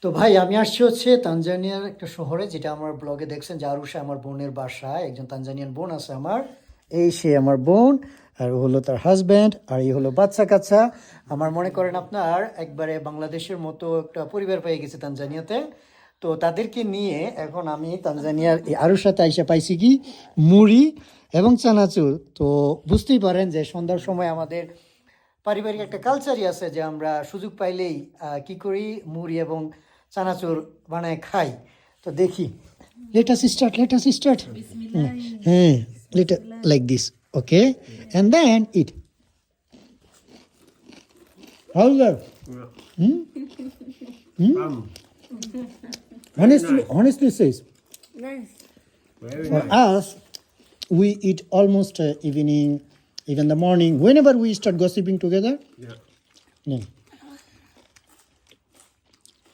তো ভাই আমি আসছি হচ্ছে তানজানিয়ার একটা শহরে, যেটা আমার ব্লগে দেখছেন, যে আরুষা আমার বোনের বাসা। একজন তানজানিয়ান বোন আছে আমার, এই সে আমার বোন, আর ও হলো তার হাজব্যান্ড, আর এই হলো বাচ্চা কাচ্চা। আমার মনে করেন আপনার একবারে বাংলাদেশের মতো একটা পরিবার পেয়ে গেছে তানজানিয়াতে। তো তাদেরকে নিয়ে এখন আমি তানজানিয়ার এই আরুষাতে আইসা পাইছি কি মুড়ি এবং চানাচুর। তো বুঝতেই পারেন যে সন্ধ্যার সময় আমাদের পারিবারিক একটা কালচারই আছে যে আমরা সুযোগ পাইলেই কি করি, মুড়ি এবং চানাচুর বানায় খাই। তো দেখি, লেট আস স্টার্ট। হ্যাঁ, let like this, okay, and then eat. How is that? Honestly says, Nice. Very for nice. us, we eat almost evening, even the morning, whenever we start gossiping together. Yeah. No.